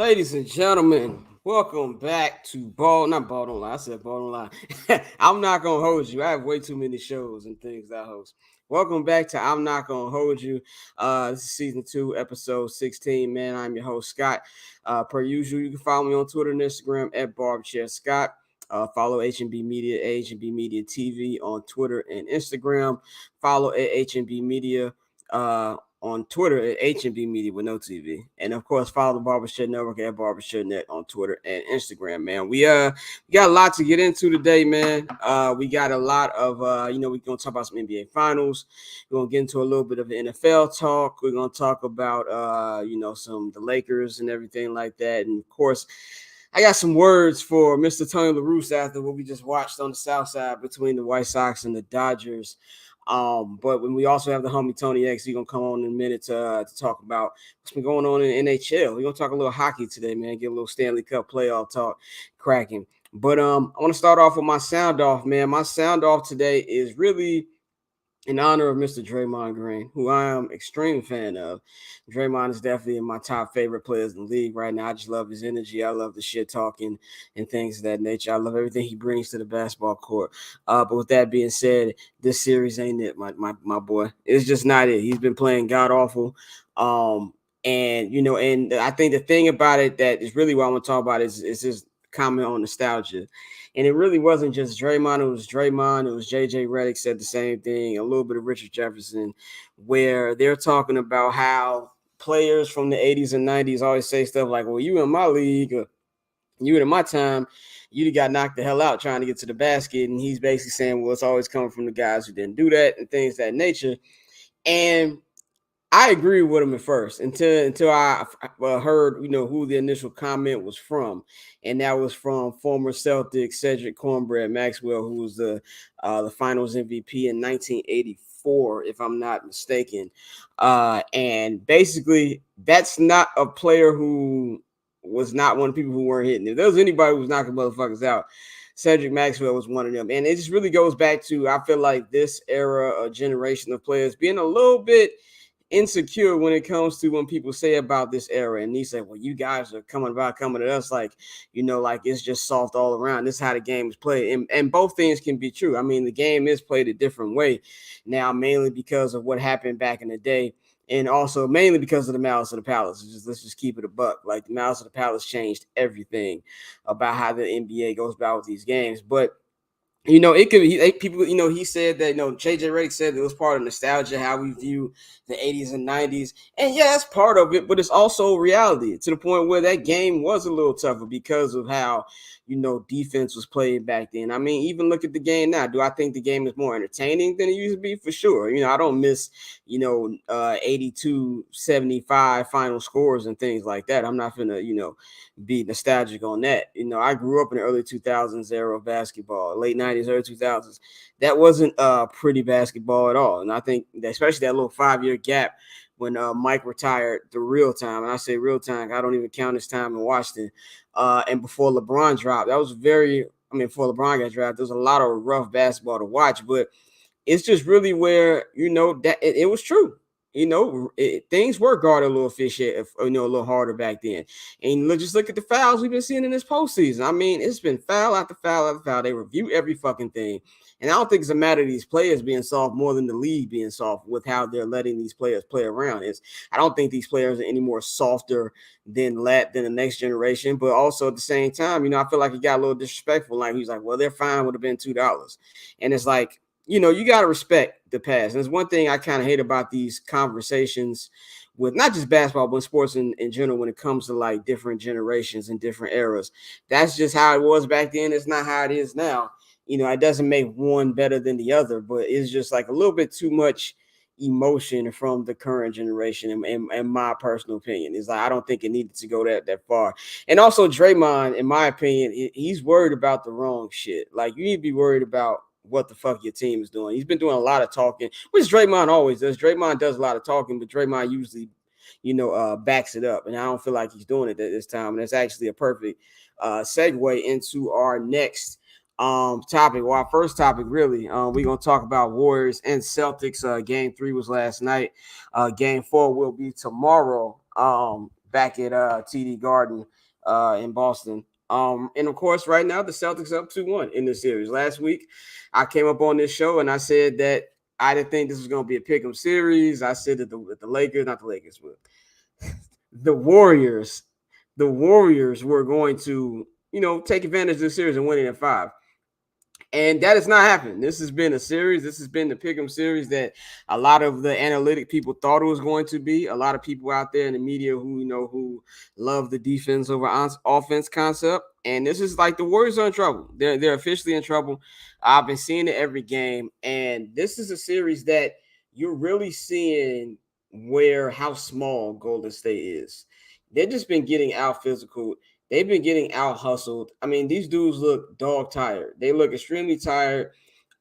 Ladies and gentlemen, welcome back to not Ball Don't Lie. I said Ball Don't Lie. I'm not gonna hold you. I have way too many shows and things that I host. Welcome back to I'm Not Gonna Hold You. This is season 2, episode 16. Man, I'm your host Scott. Per usual, you can follow me on Twitter and Instagram at Barberchair Scott. Follow HNB Media, HNB Media TV on Twitter and Instagram. Follow at HNB Media. On Twitter at HNB Media with no TV. And of course, follow the Barbershop Network at Barbershop Net on Twitter and Instagram, man. We got a lot to get into today, man. We got a lot of we're gonna talk about some NBA finals. We're gonna get into a little bit of the NFL talk. We're gonna talk about some the Lakers and everything like that. And of course, I got some words for Mr. Tony La Russa after what we just watched on the South Side between the White Sox and the Dodgers. But when we also have the homie Tony X, he's gonna come on in a minute to talk about what's been going on in NHL. We're gonna talk a little hockey today, man. Get a little Stanley Cup playoff talk cracking. But I want to start off with my sound off, man. My sound off today is really in honor of Mr. Draymond Green, who I am extreme fan of. Draymond is definitely in my top favorite players in the league right now. I just love his energy. I love the shit talking and things of that nature. I love everything he brings to the basketball court. But with that being said, this series ain't it, my boy. It's just not it. He's been playing god awful. And I think the thing about it that is really what I want to talk about is his comment on nostalgia. And it really wasn't just Draymond. It was Draymond. It was JJ Redick said the same thing. A little bit of Richard Jefferson, where they're talking about how players from the 80s and 90s always say stuff like, well, you in my league, or you in my time, you'd have got knocked the hell out trying to get to the basket. And he's basically saying, well, it's always coming from the guys who didn't do that and things of that nature. And I agree with him at first until I heard who the initial comment was from, and that was from former Celtic Cedric Cornbread Maxwell, who was the Finals MVP in 1984, if I'm not mistaken. And basically, that's not a player who was not one of the people who weren't hitting. If there was anybody who was knocking motherfuckers out, Cedric Maxwell was one of them. And it just really goes back to, I feel like this era, a generation of players being a little bit insecure when it comes to when people say about this era, and he said, well, you guys are coming at us like it's just soft all around. This is how the game is played, and both things can be true. I mean, the game is played a different way now, mainly because of what happened back in the day, and also mainly because of the Malice of the Palace. Let's just keep it a buck. Like, the Malice of the Palace changed everything about how the NBA goes about with these games. But it could be people, he said that, JJ Redick said it was part of nostalgia, how we view the 80s and 90s. And yeah, that's part of it, but it's also reality to the point where that game was a little tougher because of how, defense was played back then. I mean, even look at the game now. Do I think the game is more entertaining than it used to be? For sure. I don't miss, 82-75 final scores and things like that. I'm not going to, be nostalgic on that. I grew up in the early 2000s era of basketball, late 90s, early 2000s. That wasn't pretty basketball at all. And I think that, especially that little 5-year gap when Mike retired, the real time, and I say real time, I don't even count his time in Washington, and before LeBron dropped, that was before LeBron got drafted, there was a lot of rough basketball to watch, but it's just really where, that it was true. Things were guarded a little fishy, a little harder back then. And just look at the fouls we've been seeing in this postseason. I mean, it's been foul after foul after foul. They review every fucking thing. And I don't think it's a matter of these players being soft more than the league being soft with how they're letting these players play around. I don't think these players are any more softer than the next generation. But also at the same time, I feel like he got a little disrespectful. Like, he's like, well, their fine would have been $2. And it's like, you got to respect the past. And there's one thing I kind of hate about these conversations with not just basketball, but sports in general, when it comes to like different generations and different eras. That's just how it was back then. It's not how it is now. It doesn't make one better than the other, but it's just like a little bit too much emotion from the current generation, in my personal opinion. Is like, I don't think it needed to go that far. And also Draymond, in my opinion, he's worried about the wrong shit. Like, you need to be worried about what the fuck your team is doing. He's been doing a lot of talking, which Draymond always does. Draymond does a lot of talking, but Draymond usually, backs it up. And I don't feel like he's doing it at this time. And it's actually a perfect segue into our next topic. Well, our first topic, really. We're going to talk about Warriors and Celtics. Game 3 was last night. Game 4 will be tomorrow. back at TD Garden in Boston. And of course, right now the Celtics up 2-1 in this series. Last week, I came up on this show and I said that I didn't think this was going to be a pick'em series. I said that the Lakers, not the Lakers, but the Warriors, were going to, take advantage of the series and win it in 5. And that has not happened. This has been a series. This has been the pick'em series that a lot of the analytic people thought it was going to be. A lot of people out there in the media who love the defense over offense concept. And this is like the Warriors are in trouble. They're officially in trouble. I've been seeing it every game, and this is a series that you're really seeing how small Golden State is. They've just been getting out physical. They've been getting out hustled. I mean, these dudes look dog tired. They look extremely tired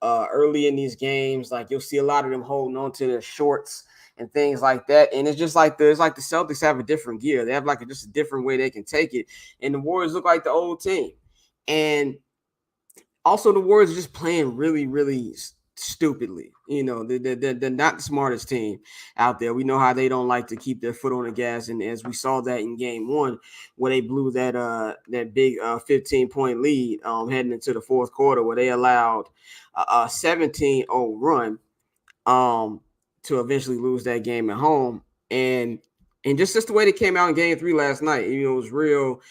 early in these games. Like you'll see a lot of them holding on to their shorts and things like that. And it's just like the Celtics have a different gear. They have just a different way they can take it. And the Warriors look like the old team. And also the Warriors are just playing really, really stupidly. They're not the smartest team out there. We know how they don't like to keep their foot on the gas, and as we saw that in game 1, where they blew that big 15-point lead heading into the fourth quarter, where they allowed a 17-0 run to eventually lose that game at home. And just the way they came out in game 3 last night, it was real.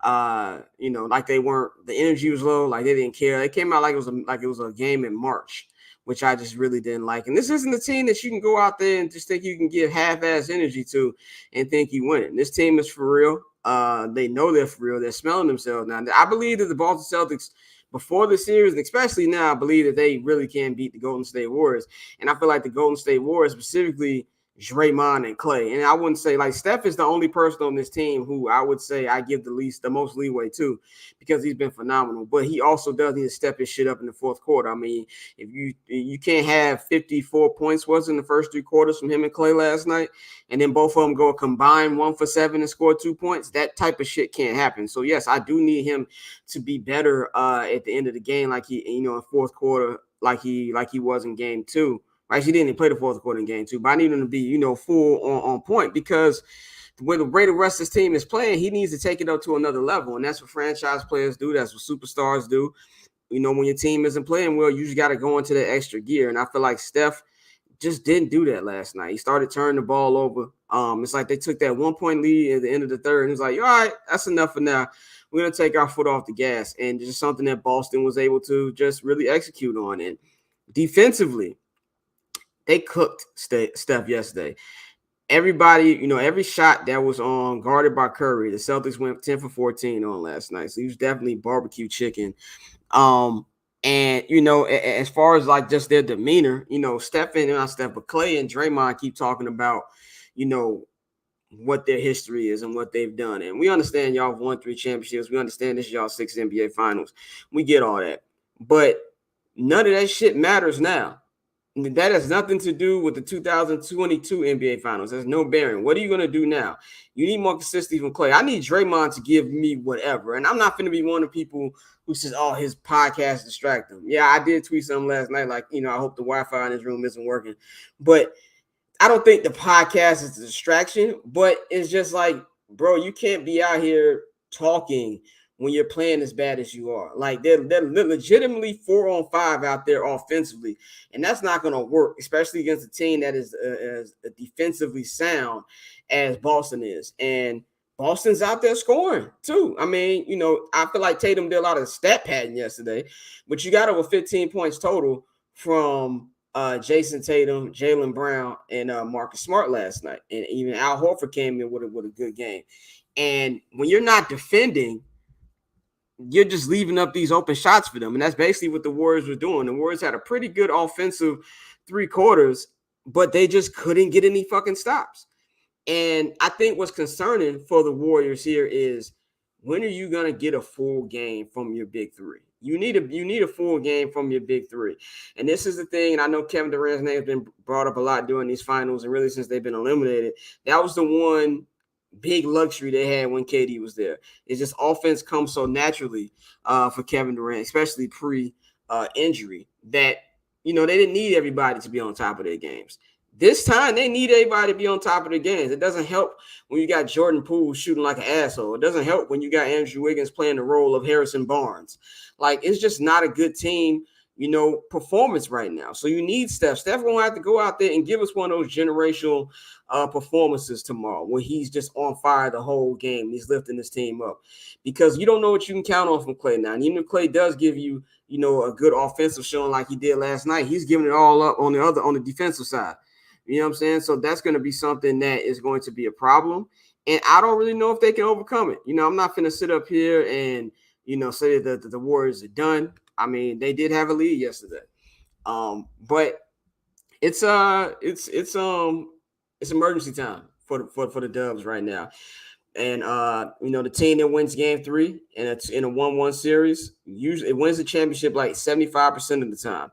Like they weren't, the energy was low, like they didn't care. They came out like it was a game in March, which I just really didn't like. And this isn't a team that you can go out there and just think you can give half-ass energy to and think you win it. This team is for real. They know they're for real. They're smelling themselves now. I believe that the Boston Celtics, before the series, and especially now, I believe that they really can beat the Golden State Warriors. And I feel like the Golden State Warriors, specifically Draymond and Clay. And I wouldn't say like Steph is the only person on this team who I would say I give the most leeway to, because he's been phenomenal. But he also does need to step his shit up in the fourth quarter. I mean, if you can't have 54 points was in the first 3 quarters from him and Clay last night, and then both of them go combined 1 for 7 and score 2 points, that type of shit can't happen. So yes, I do need him to be better at the end of the game, like he, in fourth quarter, like he was in game 2. Right, he didn't even play the fourth quarter in game 2, but I need him to be, full on point, because when the way the rest of his team is playing, he needs to take it up to another level, and that's what franchise players do. That's what superstars do. When your team isn't playing well, you just got to go into that extra gear, and I feel like Steph just didn't do that last night. He started turning the ball over. It's like they took that 1-point lead at the end of the third, and it's like, all right, that's enough for now. We're going to take our foot off the gas, and just something that Boston was able to just really execute on. And defensively, they cooked Steph yesterday. Everybody, every shot that was on guarded by Curry, the Celtics went 10 for 14 on last night. So he was definitely barbecue chicken. And, as far as like just their demeanor, but Clay and Draymond keep talking about, what their history is and what they've done. And we understand y'all have won 3 championships. We understand this is y'all 6th NBA finals. We get all that. But none of that shit matters now. That has nothing to do with the 2022 NBA Finals. There's no bearing. What are you going to do now? You need more consistency from Clay. I need Draymond to give me whatever. And I'm not going to be one of the people who says, oh, his podcast distract him. Yeah, I did tweet something last night like, I hope the Wi-Fi in his room isn't working. But I don't think the podcast is a distraction. But it's just like, bro, you can't be out here talking when you're playing as bad as you are. Like they're legitimately 4-on-5 out there offensively, and that's not going to work, especially against a team that is as defensively sound as Boston is. And Boston's out there scoring too. I mean, I feel like Tatum did a lot of stat padding yesterday, but you got over 15 points total from Jason Tatum, Jaylen Brown, and Marcus Smart last night. And even Al Horford came in with a good game. And when you're not defending, you're just leaving up these open shots for them. And that's basically what the Warriors were doing. The Warriors had a pretty good offensive 3 quarters, but they just couldn't get any fucking stops. And I think what's concerning for the Warriors here is, when are you going to get a full game from your big 3? You need a full game from your big 3. And this is the thing, and I know Kevin Durant's name has been brought up a lot during these finals, and really since they've been eliminated. That was the one big luxury they had when KD was there. It's just offense comes so naturally for Kevin Durant, especially pre-injury, that they didn't need everybody to be on top of their games. This time they need everybody to be on top of the games. It doesn't help when you got Jordan Poole shooting like an asshole. It doesn't help when you got Andrew Wiggins playing the role of Harrison Barnes. Like, it's just not a good team, performance right now. So you need Steph. Steph gonna have to go out there and give us one of those generational performances tomorrow when he's just on fire the whole game. He's lifting his team up, because you don't know what you can count on from Klay now. And even if Klay does give you, a good offensive showing like he did last night, he's giving it all up on the defensive side. You know what I'm saying? So that's going to be something that is going to be a problem. And I don't really know if they can overcome it. I'm not going to sit up here and, say that the Warriors are done. I mean, they did have a lead yesterday. But it's emergency time for the Dubs right now. And the team that wins game 3 and it's in a 1-1 series, usually it wins the championship like 75% of the time.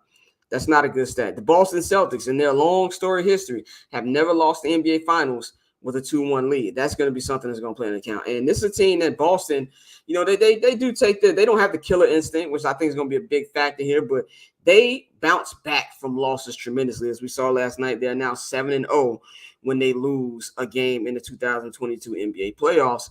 That's not a good stat. The Boston Celtics, in their long story history, have never lost the NBA Finals with a 2-1 lead. That's going to be something that's going to play an account. And this is a team that Boston, they do take they don't have the killer instinct, which I think is going to be a big factor here, but they bounce back from losses tremendously. As we saw last night, they're now 7-0 when they lose a game in the 2022 NBA playoffs.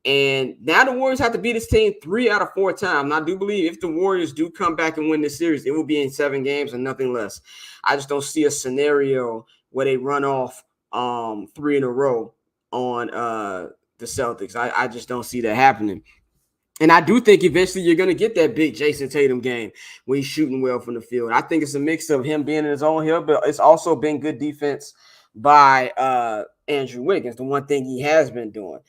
And now the Warriors have to beat this team 3 out of 4 times. And I do believe if the Warriors do come back and win this series, it will be in 7 games and nothing less. I just don't see a scenario where they run off 3 in a row on the Celtics. I just don't see that happening. And I do think eventually you're going to get that big Jason Tatum game when he's shooting well from the field. I think it's a mix of him being in his own hill, but it's also been good defense by Andrew Wiggins, the one thing he has been doing.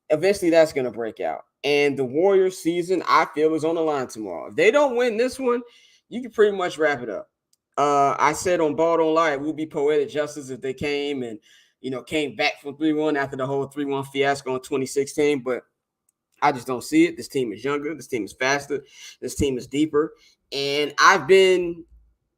Eventually that's going to break out. And the Warriors season, I feel, is on the line tomorrow. If they don't win this one, you can pretty much wrap it up. I said on Ball Don't Lie, it would be poetic justice if they came and, came back from 3-1 after the whole 3-1 fiasco in 2016. But I just don't see it. This team is younger. This team is faster. This team is deeper. And I've been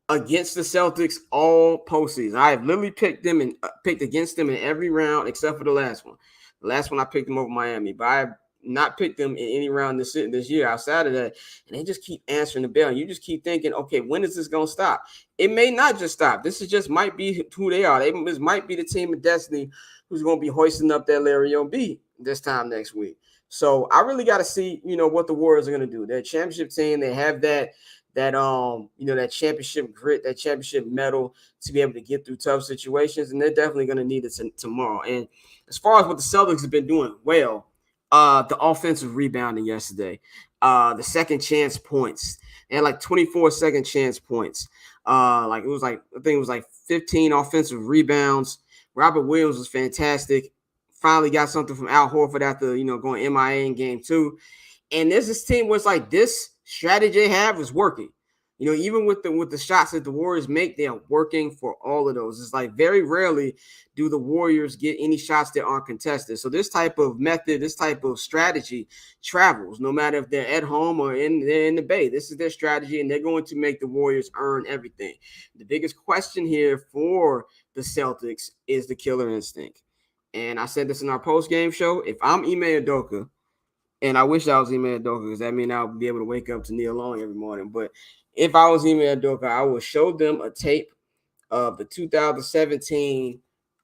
against the Celtics all postseason. I have literally picked them and picked against them in every round except for the last one. The last one I picked them over Miami, but I have not picked them in any round this year outside of that. And they just keep answering the bell. And you just keep thinking, okay, when is this going to stop? It may not just stop. This is just might be who they are. This might be the team of destiny who's going to be hoisting up that Larry O.B. this time next week. So I really got to see, what the Warriors are going to do. They're a championship team. They have that championship grit, that championship medal to be able to get through tough situations. And they're definitely going to need it tomorrow. And as far as what the Celtics have been doing well, the offensive rebounding yesterday, the second chance points, they had like 24 second chance points. I think it was like 15 offensive rebounds. Robert Williams was fantastic. Finally got something from Al Horford after, going MIA in game 2. And this team was like, this strategy they have is working. Even with the shots that the Warriors make, they are working for all of those. It's like very rarely do the Warriors get any shots that aren't contested. So this type of method, this type of strategy travels, no matter if they're at home or they're in the Bay. This is their strategy, and they're going to make the Warriors earn everything. The biggest question here for the Celtics is the killer instinct. And I said this in our post-game show. If I'm Ime Udoka, and I wish I was Ime Udoka because that means I'll be able to wake up to Neil Long every morning. But if I was Ime Udoka, I would show them a tape of the 2017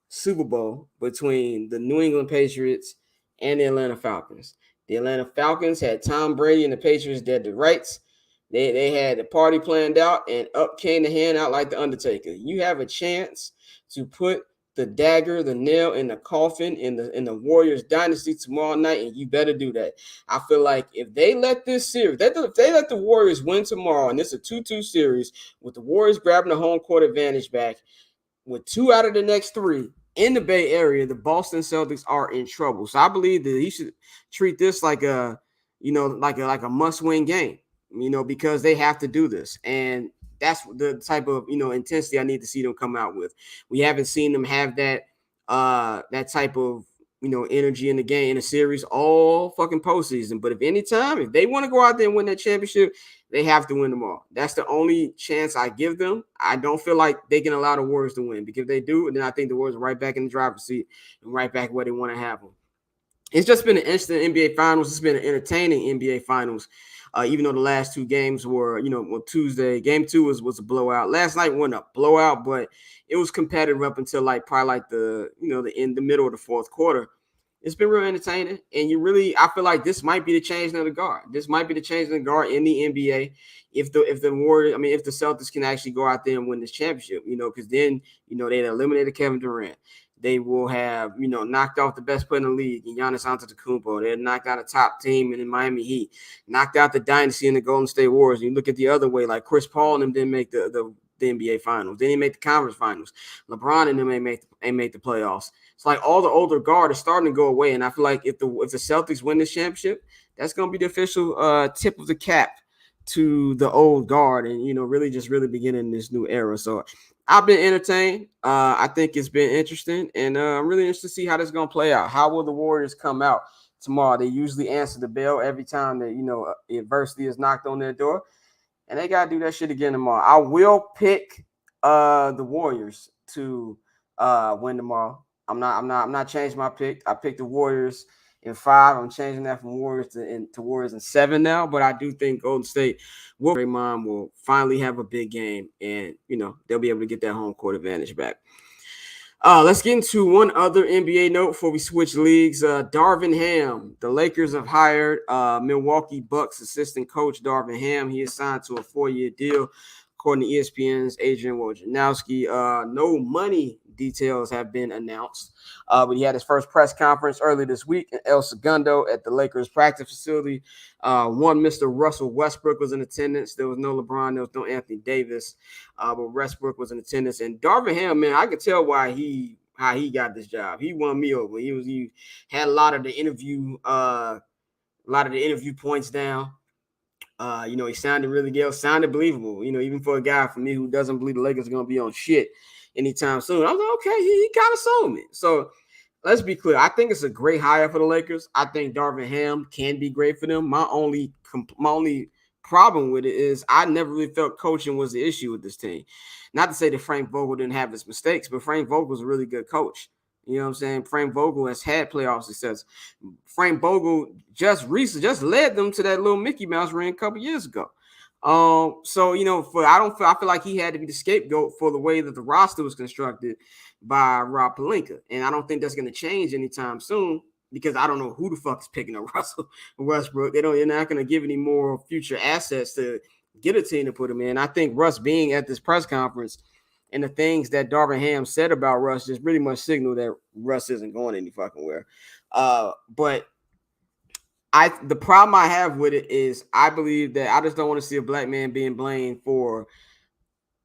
Super Bowl between the New England Patriots and the Atlanta Falcons. The Atlanta Falcons had Tom Brady and the Patriots dead to rights. They had the party planned out, and up came the hand out like the Undertaker. You have a chance to put the dagger, the nail in the coffin in the Warriors dynasty tomorrow night, and you better do that. I feel like if they let this series, if they let the Warriors win tomorrow, and it's a 2-2 series with the Warriors grabbing the home court advantage back with 2 out of the next 3 in the Bay Area, the Boston Celtics are in trouble. So I believe that he should treat this like a must-win game, because they have to do this. And that's the type of, intensity I need to see them come out with. We haven't seen them have that type of, energy in the game, in a series all fucking postseason. But if they want to go out there and win that championship, they have to win them all. That's the only chance I give them. I don't feel like they can allow the Warriors to win, because if they do, then I think the Warriors are right back in the driver's seat and right back where they want to have them. It's just been an instant NBA Finals. It's been an entertaining NBA Finals. Even though the last two games were, Tuesday, game 2 was a blowout. Last night wasn't a blowout, but it was competitive up until probably the middle of the fourth quarter. It's been real entertaining, and I feel like this might be the change of the guard. This might be the change of the guard in the NBA. If the Warriors, if the Celtics can actually go out there and win this championship, because then they'd eliminated Kevin Durant. They will have knocked off the best player in the league, and Giannis Antetokounmpo. They had knocked out a top team in the Miami Heat, knocked out the dynasty in the Golden State Warriors. And you look at the other way, like Chris Paul and them didn't make the NBA Finals. They didn't make the conference finals. LeBron and them ain't make the playoffs. It's like all the older guard is starting to go away, and I feel like if the Celtics win this championship, that's going to be the official tip of the cap to the old guard, and really beginning this new era. So I've been entertained. I think it's been interesting, and I'm really interested to see how this is going to play out. How will the Warriors come out tomorrow? They usually answer the bell every time that adversity is knocked on their door, and they got to do that shit again tomorrow. I will pick the Warriors to win tomorrow. I'm not changing my pick. I picked the Warriors in 5. I'm changing that from Warriors to Warriors in 7 now. But I do think Golden State Draymond will finally have a big game, and they'll be able to get that home court advantage back. Let's get into one other NBA note before we switch leagues. Darvin Ham, the Lakers have hired Milwaukee Bucks assistant coach Darvin Ham. He is signed to a 4-year deal, according to ESPN's Adrian Wojnarowski. No money details have been announced, but he had his first press conference early this week in El Segundo at the Lakers practice facility. One Mr. Russell Westbrook was in attendance. There was no LeBron, there was no Anthony Davis, but Westbrook was in attendance. And Darvin Ham, man, I could tell how he got this job. He won me over. He had a lot of the interview points down. He sounded really good, sounded believable. Even for a guy for me who doesn't believe the Lakers are going to be on shit anytime soon. I was like, okay, he kind of sold me. So let's be clear. I think it's a great hire for the Lakers. I think Darvin Ham can be great for them. My only problem with it is I never really felt coaching was the issue with this team. Not to say that Frank Vogel didn't have his mistakes, but Frank Vogel's a really good coach. You know what I'm saying? Frank Vogel has had playoff success. Frank Vogel just led them to that little Mickey Mouse ring a couple years ago. I feel like he had to be the scapegoat for the way that the roster was constructed by Rob Pelinka, and I don't think that's going to change anytime soon because I don't know who the fuck is picking up Russell Westbrook. They're not going to give any more future assets to get a team to put him in. I think Russ being at this press conference and the things that Darvin Ham said about Russ just pretty much signal that Russ isn't going any fucking where. But the problem I have with it is I believe that I just don't want to see a black man being blamed for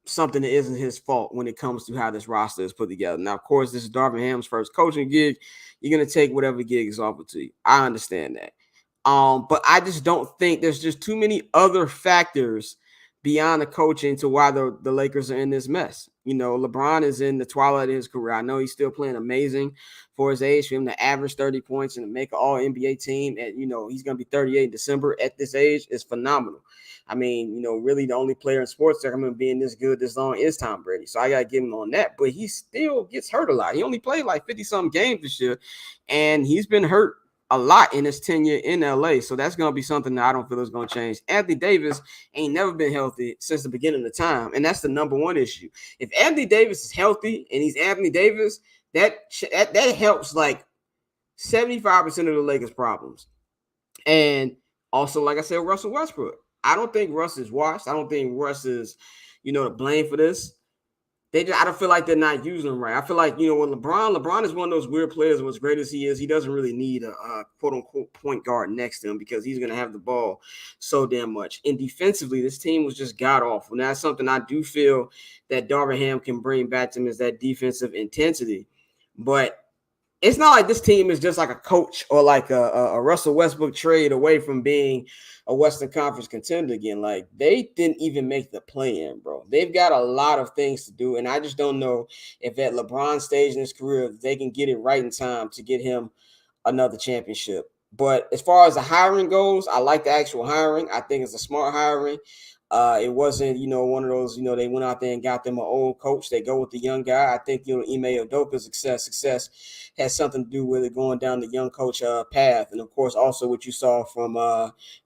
something that isn't his fault when it comes to how this roster is put together. Now, of course, this is Darvin Ham's first coaching gig. You're going to take whatever gig is offered to you. I understand that. But I just don't think there's just too many other factors beyond the coaching to why the Lakers are in this mess. LeBron is in the twilight of his career. I know he's still playing amazing for his age. For him to average 30 points and to make an all-NBA team, and he's going to be 38 in December at this age is phenomenal. I mean, really the only player in sports that I'm going to be this good this long is Tom Brady. So I got to give him on that. But he still gets hurt a lot. He only played like 50-something games this year, and he's been hurt a lot in his tenure in LA. So that's going to be something that I don't feel is going to change. Anthony Davis ain't never been healthy since the beginning of time. And that's the number one issue. If Anthony Davis is healthy and he's Anthony Davis, that helps like 75% of the Lakers' problems. And also, like I said, Russell Westbrook. I don't think Russ is washed. I don't think Russ is, to blame for this. I don't feel like they're not using him right. I feel like, when LeBron is one of those weird players, and as great as he is, he doesn't really need a quote-unquote point guard next to him because he's going to have the ball so damn much. And defensively, this team was just god-awful. And that's something I do feel that Darvin Ham can bring back to him is that defensive intensity. But it's not like this team is just like a coach or like a Russell Westbrook trade away from being a Western Conference contender again. Like, they didn't even make the play-in, bro. They've got a lot of things to do, and I just don't know if at LeBron's stage in his career, they can get it right in time to get him another championship. But as far as the hiring goes, I like the actual hiring. I think it's a smart hiring. It wasn't, one of those, they went out there and got them an old coach. They go with the young guy. I think, Ime Udoka's success has something to do with it going down the young coach path. And of course, also what you saw from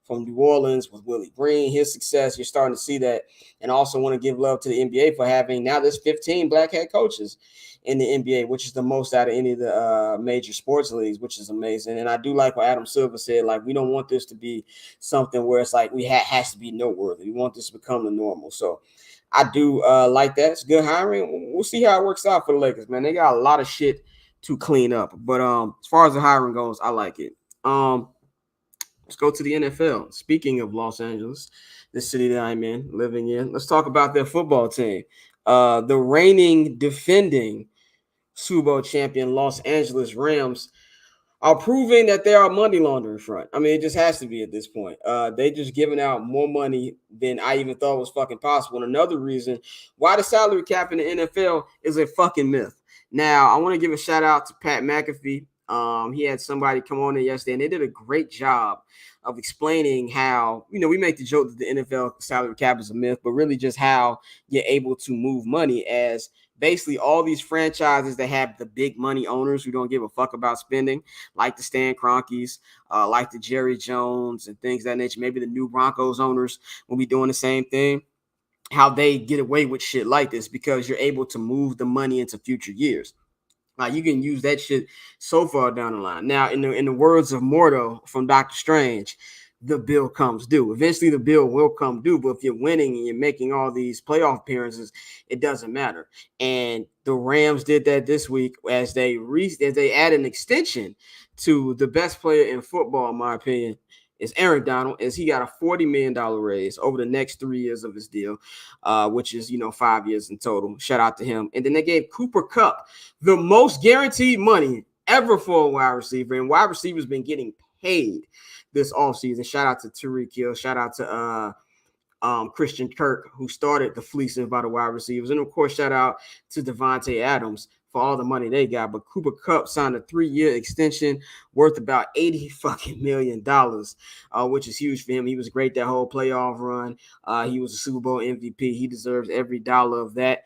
New Orleans with Willie Green, his success, you're starting to see that. And I also want to give love to the NBA for having now there's 15 black head coaches in the NBA, which is the most out of any of the major sports leagues, which is amazing. And I do like what Adam Silver said, like, we don't want this to be something where it's like has to be noteworthy. We want this to become the normal. So I do like that. It's good hiring. We'll see how it works out for the Lakers, man. They got a lot of shit to clean up. But as far as the hiring goes, I like it. Let's go to the NFL. Speaking of Los Angeles, the city that I'm in, living in, let's talk about their football team. The reigning, defending Super Bowl champion Los Angeles Rams are proving that they are a money laundering front. I mean, it just has to be at this point. They just giving out more money than I even thought was fucking possible. And another reason why the salary cap in the NFL is a fucking myth. Now, I want to give a shout out to Pat McAfee. He had somebody come on there yesterday, and they did a great job of explaining how, we make the joke that the NFL salary cap is a myth, but really just how you're able to move money as basically all these franchises that have the big money owners who don't give a fuck about spending, like the Stan Kroenkes, like the Jerry Jones and things of that nature. Maybe the new Broncos owners will be doing the same thing. How they get away with shit like this because you're able to move the money into future years. You can use that shit so far down the line. Now, in the words of Mordo from Doctor Strange, the bill comes due. Eventually, the bill will come due. But if you're winning and you're making all these playoff appearances, it doesn't matter. And the Rams did that this week as they add an extension to the best player in football, in my opinion, is Aaron Donald, as he got a $40 million raise over the next 3 years of his deal, which is, 5 years in total. Shout out to him. And then they gave Cooper Kupp the most guaranteed money ever for a wide receiver. And wide receivers been getting paid this offseason. Shout out to Tyreek Hill. Shout out to Christian Kirk, who started the fleecing by the wide receivers. And, of course, shout out to Devontae Adams for all the money they got. But Cooper Kupp signed a 3-year extension worth about $80 fucking million, which is huge for him. He was great that whole playoff run. He was a Super Bowl MVP. He deserves every dollar of that.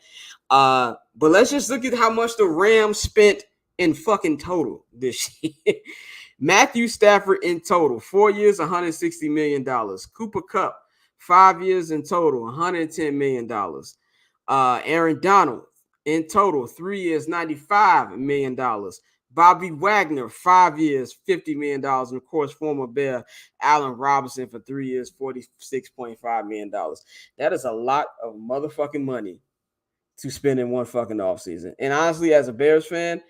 But let's just look at how much the Rams spent in fucking total this year. Matthew Stafford in total, 4 years, $160 million. Cooper Kupp, 5 years in total, $110 million. Aaron Donald in total, 3 years, $95 million. Bobby Wagner, 5 years, $50 million. And of course, former Bear Allen Robinson for 3 years, $46.5 million. That is a lot of motherfucking money to spend in one fucking offseason. And honestly, as a Bears fan,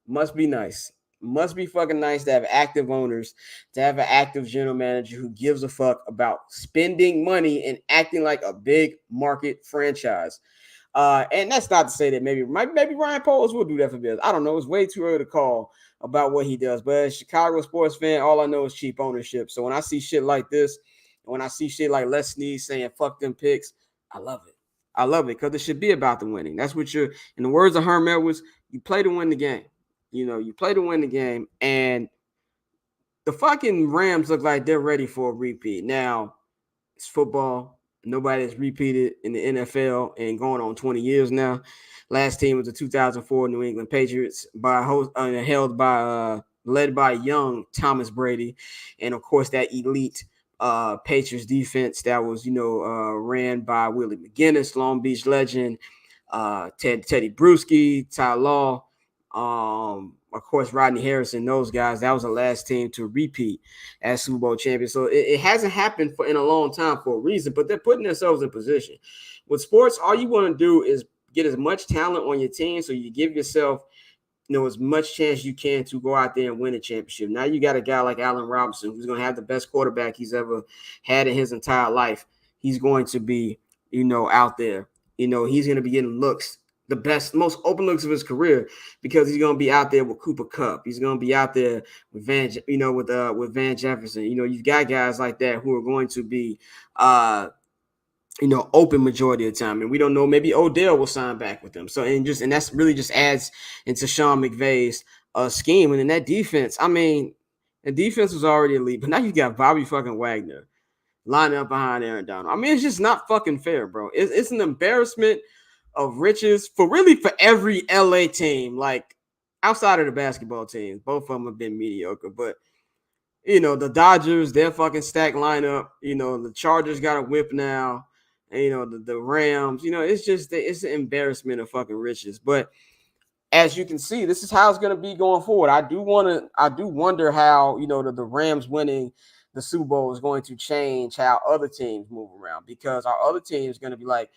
must be nice. Must be fucking nice to have active owners, to have an active general manager who gives a fuck about spending money and acting like a big market franchise. And that's not to say that maybe Ryan Poles will do that for Bears. I don't know. It's way too early to call about what he does. But as a Chicago sports fan, all I know is cheap ownership. So when I see shit like this, when I see shit like Les Snead saying fuck them picks, I love it. I love it because it should be about the winning. That's what you're, in the words of Herm Edwards, you play to win the game. You play to win the game, and the fucking Rams look like they're ready for a repeat. Now, it's football. Nobody has repeated in the NFL and going on 20 years now. Last team was the 2004 New England Patriots, led by young Thomas Brady, and of course that elite Patriots defense that was ran by Willie McGinnis, Long Beach legend, Teddy Bruschi, Ty Law. Of course, Rodney Harrison, those guys, that was the last team to repeat as Super Bowl champion. So it hasn't happened in a long time for a reason, but they're putting themselves in position. With sports, all you want to do is get as much talent on your team so you give yourself as much chance you can to go out there and win a championship. Now you got a guy like Allen Robinson who's going to have the best quarterback he's ever had in his entire life. He's going to be, out there. He's going to be getting looks, the best, most open looks of his career, because he's going to be out there with Cooper Kupp. He's going to be out there with Van Jefferson. You've got guys like that who are going to be, open majority of the time. And we don't know, maybe Odell will sign back with them. So, and that's really just adds into Sean McVay's scheme. And in that defense, the defense was already elite, but now you got Bobby fucking Wagner lining up behind Aaron Donald. I mean, it's just not fucking fair, bro. It's an embarrassment of riches for every LA team. Like outside of the basketball teams, both of them have been mediocre. But the Dodgers, their fucking stacked lineup. The Chargers got a whip now. And, the Rams. It's an embarrassment of fucking riches. But as you can see, this is how it's going to be going forward. I do wonder how, the Rams winning the Super Bowl is going to change how other teams move around, because our other team is going to be like,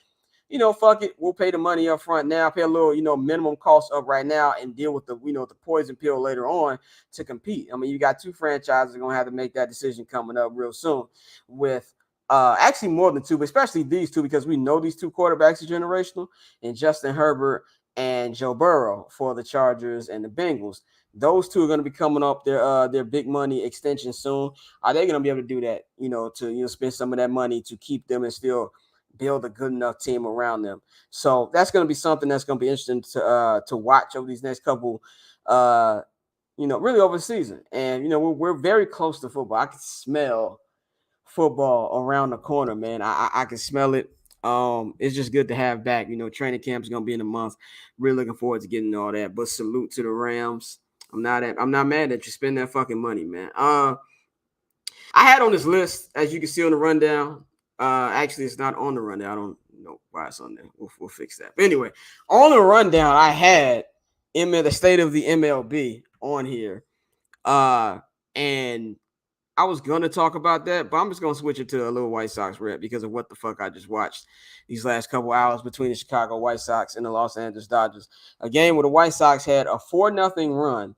fuck it, we'll pay the money up front now, pay a little, minimum cost up right now, and deal with the, the poison pill later on to compete. I mean, you got two franchises going to have to make that decision coming up real soon with actually more than two, but especially these two, because we know these two quarterbacks are generational, and Justin Herbert and Joe Burrow for the Chargers and the Bengals. Those two are going to be coming up their big money extension soon. Are they going to be able to do that? To spend some of that money to keep them and still build a good enough team around them. So that's going to be something that's going to be interesting to watch over these next couple, really over the season. And we're very close to football. I can smell football around the corner, man. I can smell it. It's just good to have back. Training camp is gonna be in a month. Really looking forward to getting all that. But salute to the Rams. I'm not mad that you spend that fucking money, man. I had on this list, as you can see on the rundown. Actually, it's not on the rundown. I don't know why it's on there. We'll fix that. But anyway, on the rundown, I had the state of the MLB on here. And I was gonna talk about that, but I'm just gonna switch it to a little White Sox rep because of what the fuck I just watched these last couple hours between the Chicago White Sox and the Los Angeles Dodgers. A game where the White Sox had a 4-0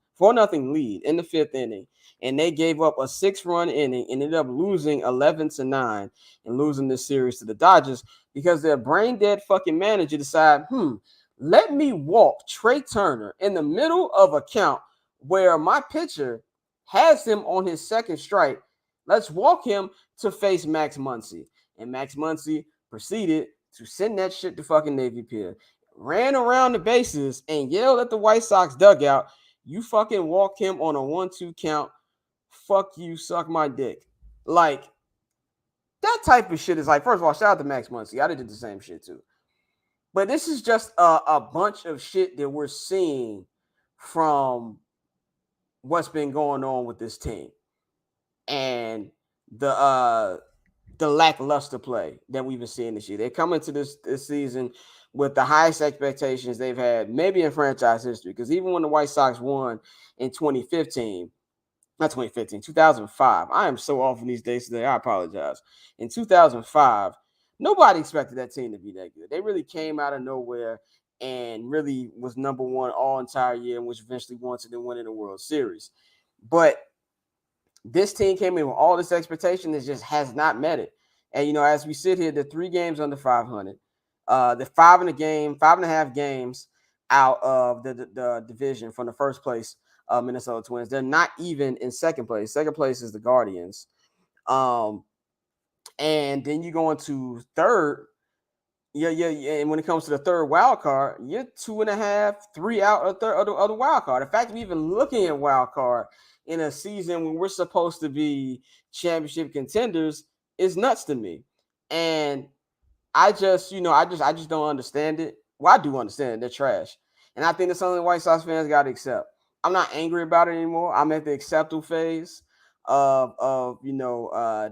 lead in the fifth inning, and they gave up a 6-run inning and ended up losing 11-9 and losing this series to the Dodgers because their brain dead fucking manager decided, let me walk Trey Turner in the middle of a count where my pitcher has him on his second strike. Let's walk him to face Max Muncy. And Max Muncy proceeded to send that shit to fucking Navy Pier. Ran around the bases and yelled at the White Sox dugout, you fucking walk him on a 1-2 count. Fuck you, suck my dick. Like, that type of shit is like, first of all, shout out to Max Muncy. I did the same shit too. But this is just a bunch of shit that we're seeing from what's been going on with this team and the lackluster play that we've been seeing this year. They're coming to this season with the highest expectations they've had maybe in franchise history, because even when the White Sox won in 2015, not 2015, 2005. I am so off in these days today. I apologize. In 2005, nobody expected that team to be that good. They really came out of nowhere and really was number one all entire year, which eventually wanted to win in the World Series. But this team came in with all this expectation that just has not met it. And, as we sit here, the 3 games under 500, the 5.5 games out of the division from the first place Minnesota Twins. They're not even in second place. Second place is the Guardians. And then you go into third. Yeah. And when it comes to the third wild card, you're 2.5, 3 out of the wild card. In fact, we're even looking at wild card in a season when we're supposed to be championship contenders is nuts to me. And I just don't understand it. Well, I do understand it. They're trash. And I think that's something the White Sox fans got to accept. I'm not angry about it anymore. I'm at the acceptable phase of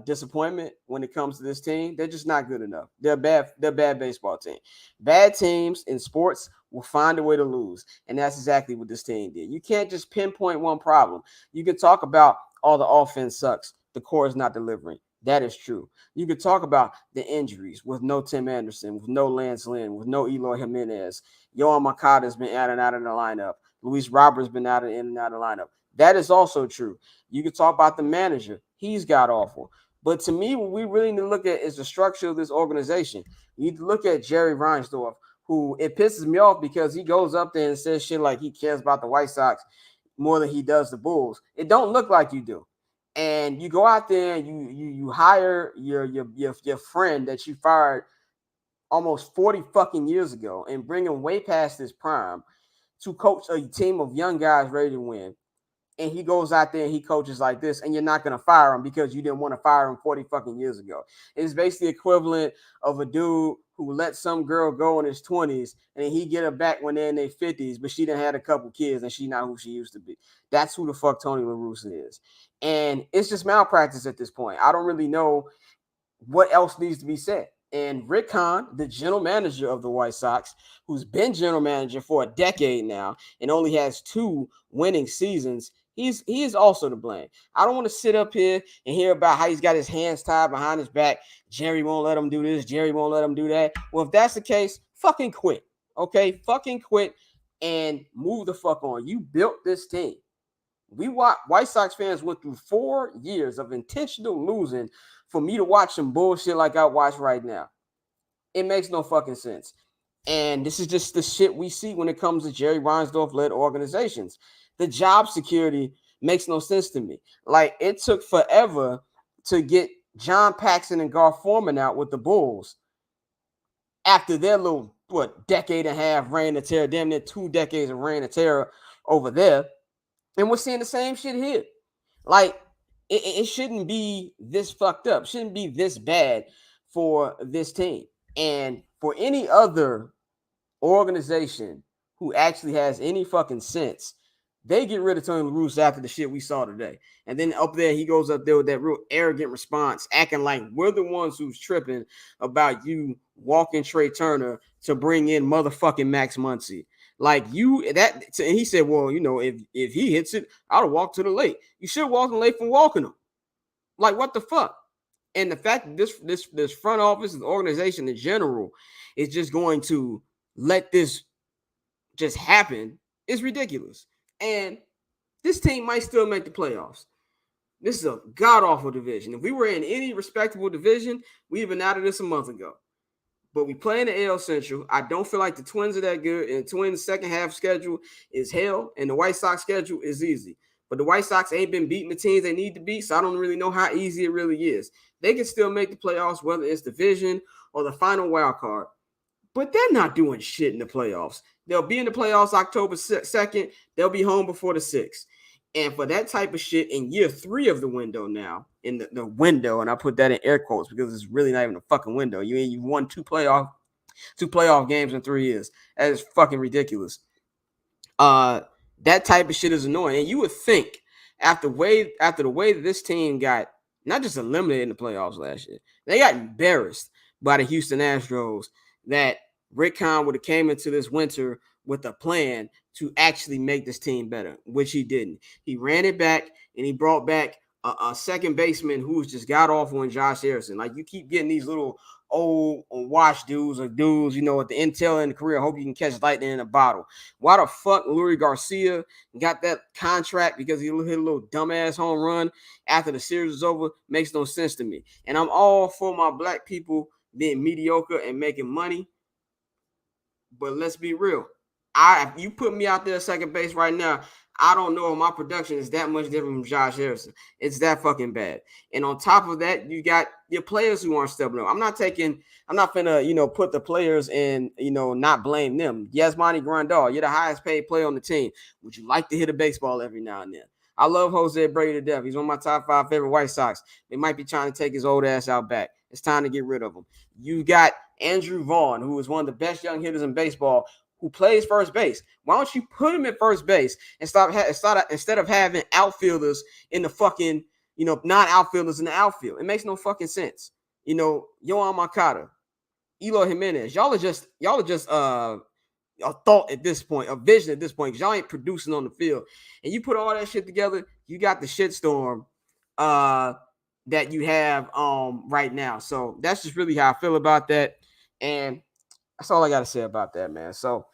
disappointment when it comes to this team. They're just not good enough. They're bad baseball team. Bad teams in sports will find a way to lose. And that's exactly what this team did. You can't just pinpoint one problem. You can talk about all the offense sucks. The core is not delivering. That is true. You could talk about the injuries with no Tim Anderson, with no Lance Lynn, with no Eloy Jimenez. Yohan Moncada has been out and out of the lineup. Luis Roberts has been out and out of the lineup. That is also true. You could talk about the manager. He's got awful. But to me, what we really need to look at is the structure of this organization. You need to look at Jerry Reinsdorf, who it pisses me off because he goes up there and says shit like he cares about the White Sox more than he does the Bulls. It don't look like you do. And you go out there and you hire your friend that you fired almost 40 fucking years ago and bring him way past his prime to coach a team of young guys ready to win. and he goes out there and he coaches like this, and you're not going to fire him because you didn't want to fire him 40 fucking years ago. It's basically equivalent of a dude who let some girl go in his 20s and then he get her back when they're in their 50s, but she done had a couple kids and she not who she used to be. That's who the fuck Tony La Russa is. And it's just malpractice at this point. I don't really know what else needs to be said. And Rick Hahn, the general manager of the White Sox, who's been general manager for a decade now and only has 2 winning seasons, he is also to blame. I don't want to sit up here and hear about how he's got his hands tied behind his back. Jerry won't let him do this. Jerry won't let him do that. Well, if that's the case, fucking quit. Okay, fucking quit and move the fuck on. You built this team. White Sox fans went through 4 years of intentional losing for me to watch some bullshit like I watch right now. It makes no fucking sense. And this is just the shit we see when it comes to Jerry Reinsdorf-led organizations. The job security makes no sense to me. Like, it took forever to get John Paxson and Garth Foreman out with the Bulls after their little, decade and a half reign of terror, damn near 2 decades of reign of terror over there. And we're seeing the same shit here. Like, it shouldn't be this fucked up. It shouldn't be this bad for this team. And for any other organization who actually has any fucking sense, they get rid of Tony La Russa after the shit we saw today. And then up there, he goes up there with that real arrogant response, acting like we're the ones who's tripping about you walking Trey Turner to bring in motherfucking Max Muncy. Like, and he said, well, if he hits it, I'll walk to the lake. You should walk to the lake from walking him. Like, what the fuck? And the fact that this front office, the organization in general, is just going to let this just happen is ridiculous. And this team might still make the playoffs. This is a god-awful division. If we were in any respectable division, we'd have been out of this a month ago. But we play in the AL Central. I don't feel like the Twins are that good. And the Twins' second half schedule is hell. And the White Sox schedule is easy. But the White Sox ain't been beating the teams they need to beat, so I don't really know how easy it really is. They can still make the playoffs, whether it's division or the final wild card. But they're not doing shit in the playoffs. They'll be in the playoffs October 2nd. They'll be home before the 6th. And for that type of shit in year 3 of the window now, in the window, and I put that in air quotes because it's really not even a fucking window. You've won two playoff games in 3 years. That is fucking ridiculous. That type of shit is annoying. And you would think after the way that this team got not just eliminated in the playoffs last year, they got embarrassed by the Houston Astros, that Rick Hahn would have came into this winter with a plan to actually make this team better, which he didn't. He ran it back, and he brought back a second baseman who's just got awful in Josh Harrison. Like, you keep getting these little old washed dudes or dudes, at the intel in the career, hope you can catch lightning in a bottle. Why the fuck Lurie Garcia got that contract because he hit a little dumbass home run after the series was over makes no sense to me. And I'm all for my black people being mediocre and making money. But let's be real. If you put me out there at second base right now, I don't know if my production is that much different from Josh Harrison. It's that fucking bad. And on top of that, you got your players who aren't stepping up. I'm not finna, put the players in, not blame them. Yasmani Grandal, you're the highest paid player on the team. Would you like to hit a baseball every now and then? I love Jose Brady to death. He's one of my top 5 favorite White Sox. They might be trying to take his old ass out back. It's time to get rid of him. You got Andrew Vaughn, who is one of the best young hitters in baseball, who plays first base. Why don't you put him at first base and instead of having outfielders in the fucking, non-outfielders in the outfield? It makes no fucking sense. Yohan Moncada, Eloy Jimenez, y'all are just a thought at this point, a vision at this point, because y'all ain't producing on the field. And you put all that shit together, you got the shitstorm that you have right now. So that's just really how I feel about that. And that's all I got to say about that, man. So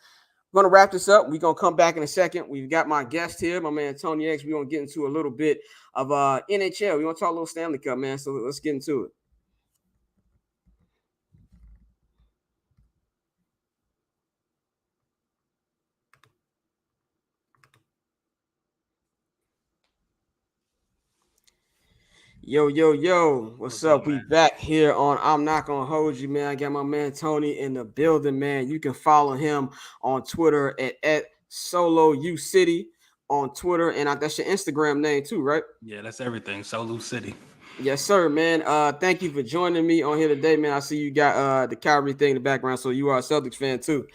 we're going to wrap this up. We're going to come back in a second. We've got my guest here, my man Tony X. We're going to get into a little bit of NHL. We want to talk a little Stanley Cup, man. So let's get into it. Yo. What's up? We back here on I'm Not Gonna Hold You, man. I got my man Tony in the building, man. You can follow him on Twitter at SoloUCity. on Twitter, and that's your Instagram name too, right? Yeah, that's everything. Solu City. Yes, sir, man. Thank you for joining me on here today, man. I see you got the Kyrie thing in the background, so you are a Celtics fan too.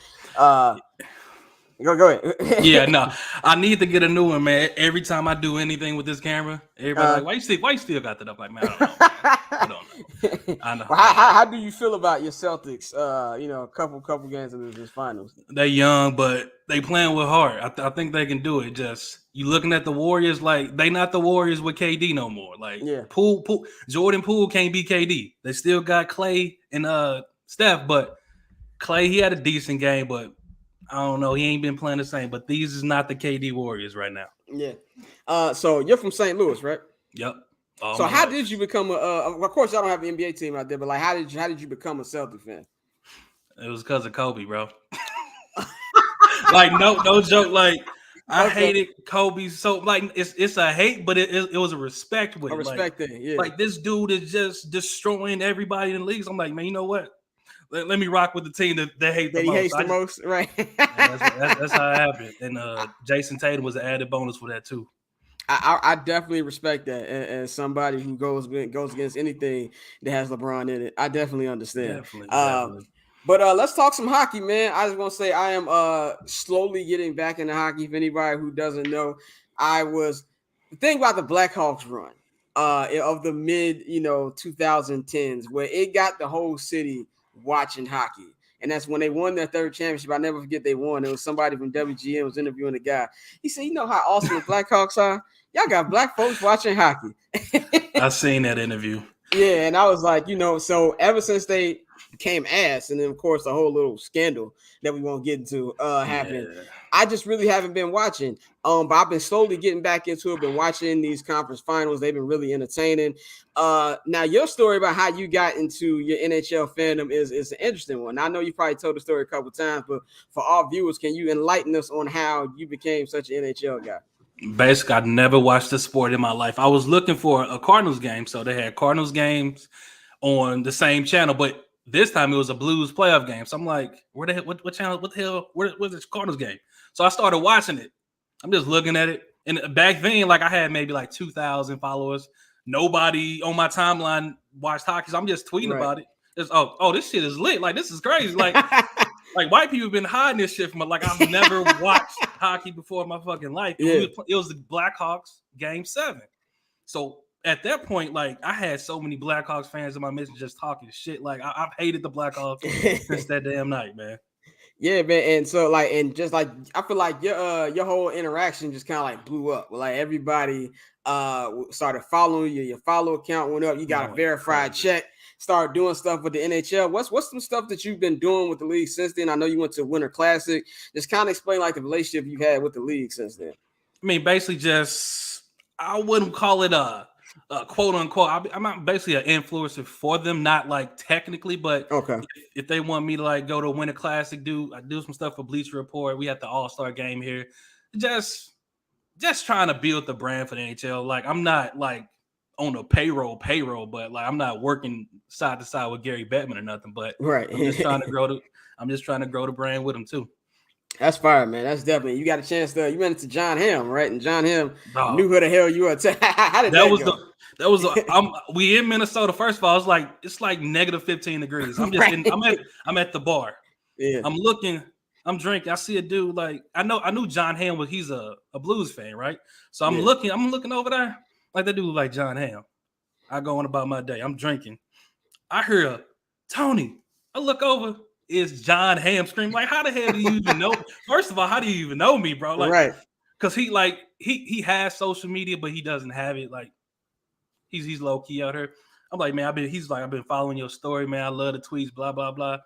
Go Yeah, ahead. no, I need to get a new one, man. Every time I do anything with this camera, everybody like, why you still got that up? Like, man, I don't know, man. I don't know. I know. Well, how do you feel about your Celtics? A couple games of this finals. They young, but they playing with heart. I think they can do it. Just you looking at the Warriors, like they not the Warriors with KD no more. Like Poole, Jordan Poole can't be KD. They still got Clay and Steph, but Clay he had a decent game, but I don't know. He ain't been playing the same. But these is not the KD Warriors right now. Yeah. So you're from St. Louis, right? Yep. So how did you become of course y'all don't have an NBA team out there, but like how did you become a Celtic fan? It was because of Kobe, bro. Like no joke. Like I hated Kobe so like it's a hate, but it was a respect with respect thing. Yeah. Like this dude is just destroying everybody in the leagues. I'm like, man, you know what? Let me rock with the team that they hate the most. Hates the most, right? That's how it happened. And Jason Tatum was an added bonus for that too. I definitely respect that, and somebody who goes against anything that has LeBron in it, I definitely understand. Definitely. But let's talk some hockey, man. I just want to say I am slowly getting back into hockey. If anybody who doesn't know, the thing about the Blackhawks run of the mid 2010s, where it got the whole city watching hockey. And that's when they won their third championship. I never forget they won. It was somebody from WGN was interviewing the guy. He said, "You know how awesome the Blackhawks are? Y'all got black folks watching hockey." I seen that interview. Yeah, and I was like, so ever since they became ass, and then of course the whole little scandal that we won't get into happened. Yeah. I just really haven't been watching. But I've been slowly getting back into it. Been watching these conference finals. They've been really entertaining. Now your story about how you got into your NHL fandom is an interesting one. I know you probably told the story a couple of times, but for our viewers, can you enlighten us on how you became such an NHL guy? Basically, I never watched a sport in my life. I was looking for a Cardinals game, so they had Cardinals games on the same channel, but this time it was a Blues playoff game. So I'm like, what channel? What the hell? Where's this Cardinals game? So I started watching it. I'm just looking at it. And back then, like I had maybe like 2,000 followers. Nobody on my timeline watched hockey. So I'm just tweeting about it. It's, this shit is lit. Like, this is crazy. Like, like white people have been hiding this shit from me. Like, I've never watched hockey before in my fucking life. Yeah. It was the Blackhawks game 7. So at that point, like I had so many Blackhawks fans in my midst just talking shit. Like I've hated the Blackhawks since that damn night, man. Yeah, man. And so like, and just like, I feel like your whole interaction just kind of like blew up. Like everybody started following you. Your follow account went up. You got a verified check. Started doing stuff with the NHL. What's some stuff that you've been doing with the league since then? I know you went to Winter Classic. Just kind of explain like the relationship you had with the league since then. I mean, basically, just I wouldn't call it a quote unquote. I'm not basically an influencer for them, not like technically, but if they want me to like go to Winter Classic, I do some stuff for Bleacher Report. We had the All-Star game here. Just trying to build the brand for the NHL. Like I'm not like on a payroll, but like I'm not working side to side with Gary Bettman or nothing. But I'm just trying to grow the brand with him too. That's fire, man. That's definitely you got a chance to. You went to John Hamm, right? And John Hamm knew who the hell you were. How did that go? We in Minnesota. First of all, it's like negative 15 degrees. I'm just I'm at the bar. Yeah. I'm looking. I'm drinking. I see a dude like I knew John Hamm was he's a Blues fan, right? So I'm looking over there like that dude like John Hamm. I go on about my day. I'm drinking. I hear a Tony. I look over. Is John Hamm scream like, how the hell do you even know? First of all, how do you even know me, bro? Like, right? Because he has social media, but he doesn't have it. Like, he's low key out here. I'm like, man, I've been following your story, man. I love the tweets, blah blah blah.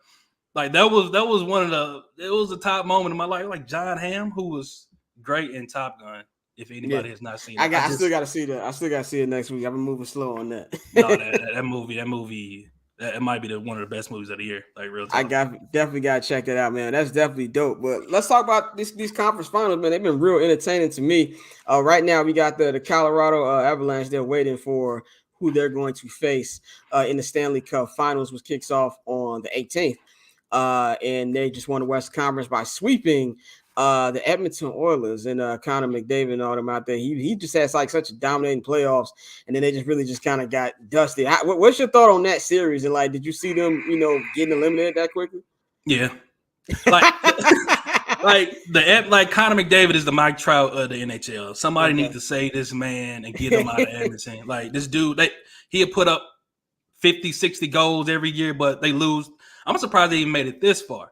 Like that was it was a top moment in my life. Like John Hamm, who was great in Top Gun. If anybody has not seen it, I still got to see that. I still got to see it next week. I've been moving slow on that. No, that movie. It might be one of the best movies of the year, like real time. Definitely got to check that out, man. That's definitely dope. But let's talk about these conference finals, man. They've been real entertaining to me. Right now, we got the Colorado Avalanche. They're waiting for who they're going to face in the Stanley Cup Finals, which kicks off on the 18th. And they just won the West Conference by sweeping the Edmonton Oilers and Connor McDavid and all them out there. He just has like such a dominating playoffs, and then they just really just kind of got dusty. What's your thought on that series? And like, did you see them, getting eliminated that quickly? Yeah, like like Connor McDavid is the Mike Trout of the NHL. Somebody needs to save this man and get him out of Edmonton. Like this dude, he'll put up 50, 60 goals every year, but they lose. I'm surprised they even made it this far.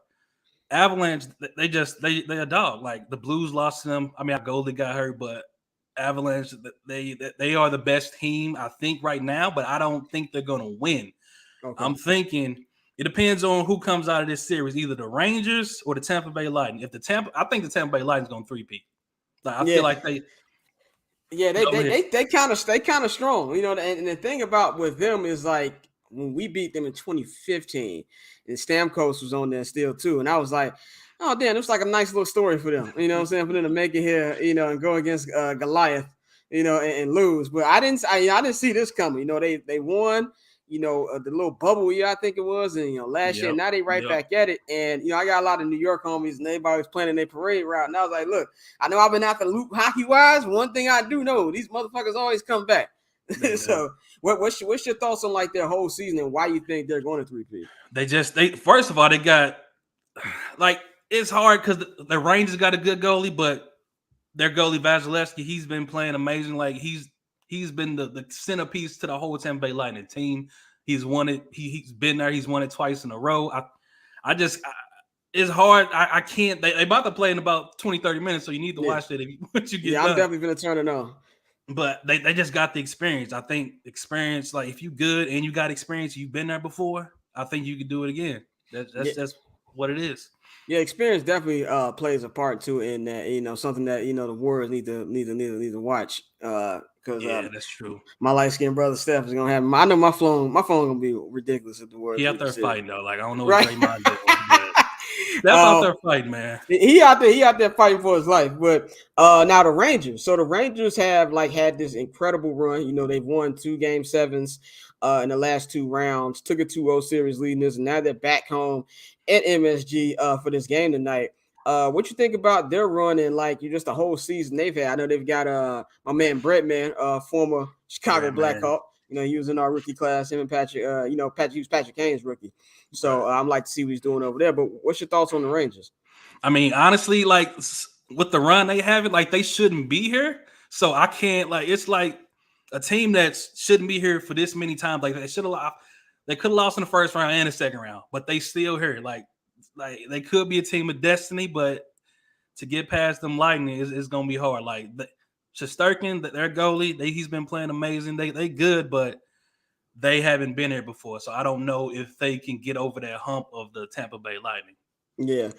Avalanche, they a dog. Like the Blues lost to them. I mean, our goalie got hurt, but Avalanche, they are the best team, I think, right now, but I don't think they're gonna win. Okay. I'm thinking it depends on who comes out of this series, either the Rangers or the Tampa Bay Lightning. I think the Tampa Bay Lightning's gonna three-peat. Like I feel like they kind of strong, and the thing about with them is like when we beat them in 2015, and Stamkos was on there still too, and I was like, oh damn, it was like a nice little story for them, you know what I'm saying, for them to make it here, and go against Goliath, and lose. But I didn't see this coming. They won. The little bubble year, I think it was, and last year, now they back at it. And I got a lot of New York homies, and everybody was planning their parade route. And I was like, look, I know I've been out the loop hockey wise. One thing I do know, these motherfuckers always come back. Yeah. So what's your thoughts on like their whole season and why you think they're going to 3P? First of all, they got like, it's hard because the Rangers got a good goalie, but their goalie Vasilevsky, he's been playing amazing. Like he's been the centerpiece to the whole Tampa Bay Lightning team. He's won it. He's been there. He's won it twice in a row. It's hard. I can't. They about to play in about 20, 30 minutes, so you need to watch it once you get done. I'm definitely going to turn it on. But they just got the experience. I think experience, like if you good and you got experience, you've been there before, I think you could do it again. That's what it is. Yeah, experience definitely plays a part too in that, something that the Warriors need to watch. Because that's true. My light-skinned brother Steph is gonna have. I know my phone gonna be ridiculous at the Warriors. He out there fighting though. Like I don't know what Draymond doing. That's out there fighting, man. He out there fighting for his life. But now the Rangers. So the Rangers have like had this incredible run. They've won 2 Game 7s in the last 2 rounds. Took a 2-0 series leading this, and now they're back home at MSG for this game tonight. What you think about their run and like just the whole season they've had? I know they've got my man Breadman, former Chicago Blackhawk. He was in our rookie class. Him and Patrick, he was Patrick Kane's rookie. So I'm like to see what he's doing over there. But what's your thoughts on the Rangers? I mean, honestly, like with the run they have, like they shouldn't be here. So I can't it's like a team that shouldn't be here for this many times. Like they could have lost in the first round and the second round, but they still here. Like they could be a team of destiny, but to get past them Lightning is gonna be hard. Like Shesterkin, their goalie, he's been playing amazing. They good, but they haven't been here before, so I don't know if they can get over that hump of the Tampa Bay Lightning. Yeah.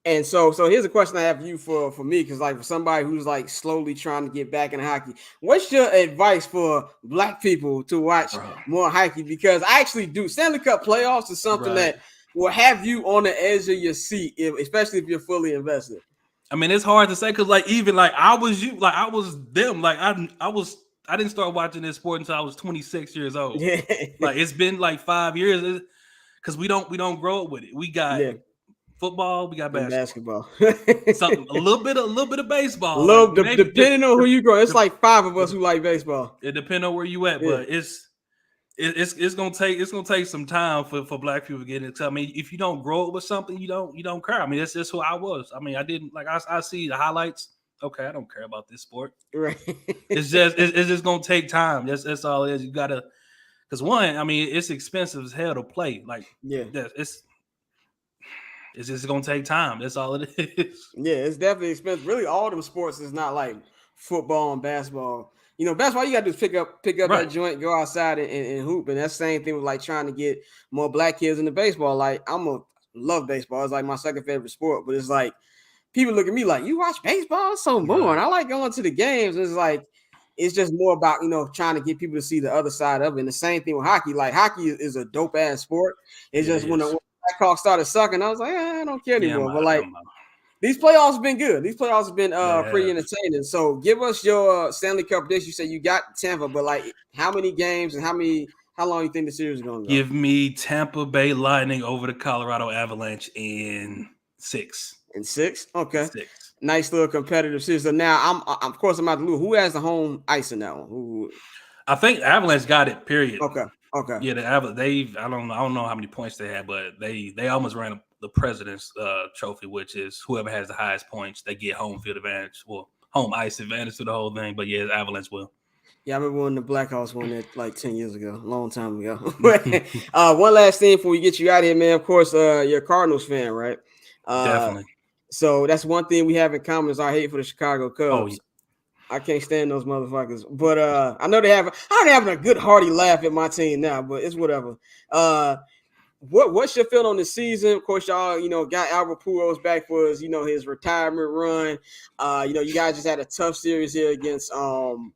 And so here's a question I have for you for me, because like for somebody who's like slowly trying to get back in hockey, what's your advice for Black people to watch more hockey? Because I actually do. Stanley Cup playoffs is something that will have you on the edge of your seat, especially if you're fully invested. I mean, it's hard to say because like even like I was them. Like I didn't start watching this sport until I was 26 years old. Yeah. Like it's been like 5 years because we don't grow up with it. We got football, we got basketball. Something a little bit of baseball. Depending on who you grow, it's like 5 of us who like baseball. It depends on where you at, but it's gonna take some time for Black people to get into. I mean, if you don't grow up with something, you don't care. I mean, that's just who I was. I mean, I didn't like I see the highlights. Okay, I don't care about this sport. Right. It's just gonna take time. That's all it is. You gotta, because one, I mean, it's expensive as hell to play. Like, it's just gonna take time. That's all it is. Yeah, it's definitely expensive. Really, all them sports is not like football and basketball. Basketball you gotta do is pick up that joint, go outside and hoop. And that's the same thing with like trying to get more Black kids into baseball. Like love baseball. It's like my second favorite sport, but it's like people look at me like, you watch baseball? It's so boring. I like going to the games. It's like, it's just more about, trying to get people to see the other side of it. And the same thing with hockey. Like, hockey is a dope-ass sport. It's just when the Blackhawks started sucking, I was like, I don't care anymore. But, like, these playoffs have been good. These playoffs have been pretty entertaining. So, give us your Stanley Cup prediction. You said you got Tampa, but, like, how many games and how long you think the series is going to go? Give me Tampa Bay Lightning over the Colorado Avalanche in 6. And 6. Okay. 6. Nice little competitive series. So now I'm of course I'm out to lose. Who has the home ice in that one? I think Avalanche got it. Period. Okay. Yeah, the Avalanche. I don't know how many points they had, but they almost ran the President's Trophy, which is whoever has the highest points, they get home field advantage, well, home ice advantage to the whole thing. But yeah, Avalanche will. Yeah, I remember when the Blackhawks won that like 10 years ago, a long time ago. One last thing before we get you out of here, man. Of course, you're a Cardinals fan, right? Definitely. So that's one thing we have in common is our hate for the Chicago Cubs. Oh, yeah. I can't stand those motherfuckers. But I know I don't having a good hearty laugh at my team now, but it's whatever. What's your feel on the season? Of course, y'all, got Albert Pujols back for his, his retirement run. You guys just had a tough series here against the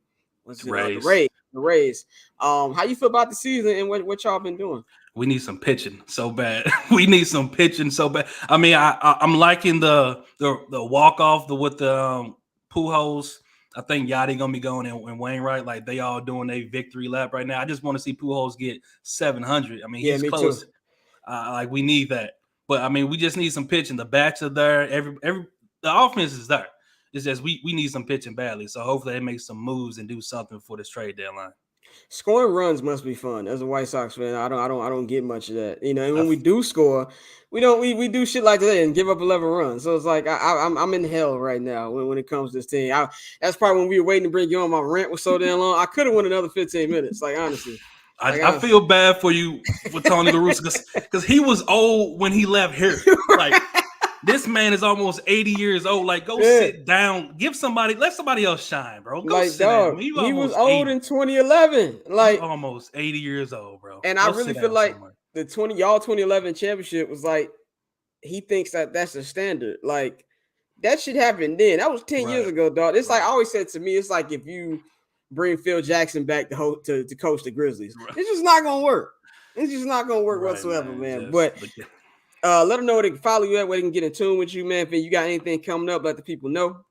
Rays. How you feel about the season and what y'all been doing? We need some pitching so bad. We need some pitching so bad. I mean, I'm liking the walk off with the Pujols. I think Yachty gonna be going and Wainwright, like they all doing a victory lap right now. I just want to see Pujols get 700. I mean, he's close. Like we need that, but I mean, we just need some pitching. The bats are there. The offense is there. It's just we need some pitching badly. So hopefully they make some moves and do something for this trade deadline. Scoring runs must be fun. As a White Sox fan, I don't get much of that. And when we do score, we do shit like that and give up 11 runs. So it's like I'm in hell right now when it comes to this team. That's probably when we were waiting to bring you on. My rant was so damn long. I could have went another 15 minutes. Like honestly. I feel bad for you with Tony La Russa because he was old when he left here. Like this man is almost 80 years old. Like go sit down, let somebody else shine, bro. Go sit down. He was old in 2011. Like almost 80 years old, bro. And I really feel like the 2011 championship was like he thinks that's the standard. Like that shit happened then. That was 10 years ago, dog. It's like I always said to me, it's like if you bring Phil Jackson back to coach the Grizzlies. Right. It's just not gonna work. It's just not gonna work whatsoever, man. But let them know where they can follow you at, where they can get in tune with you, man. If you got anything coming up, let the people know.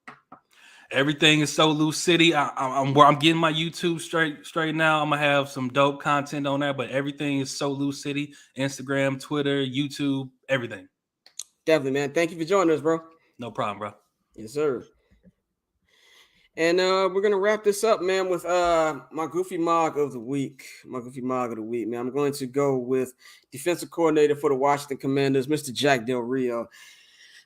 Everything is So Loose City. I'm getting my YouTube straight now. I'm gonna have some dope content on there, but everything is So Loose City. Instagram, Twitter, YouTube, everything. Definitely, man. Thank you for joining us, bro. No problem, bro. Yes, sir. And we're gonna wrap this up, man, with my goofy mog of the week. Man. I'm going to go with defensive coordinator for the Washington Commanders, Mr. Jack Del Rio.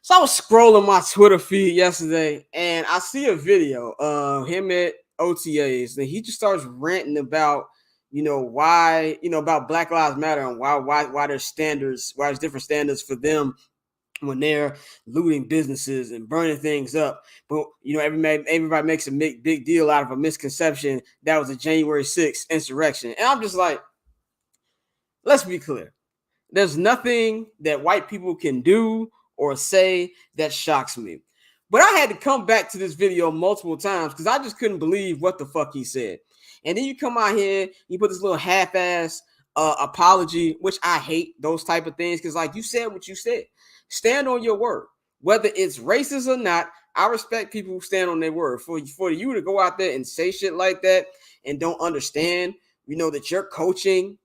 So I was scrolling my Twitter feed yesterday, and I see a video of him at OTAs, and he just starts ranting about, why, about Black Lives Matter and why there's different standards for them when they're looting businesses and burning things up. But, everybody makes a big deal out of a misconception that was a January 6th insurrection. And I'm just like, let's be clear. There's nothing that white people can do or say that shocks me. But I had to come back to this video multiple times because I just couldn't believe what the fuck he said. And then you come out here, you put this little half-ass apology, which I hate those type of things because, like, you said what you said. Stand on your word. Whether it's racist or not, I respect people who stand on their word. For you to go out there and say shit like that and don't understand, that you're coaching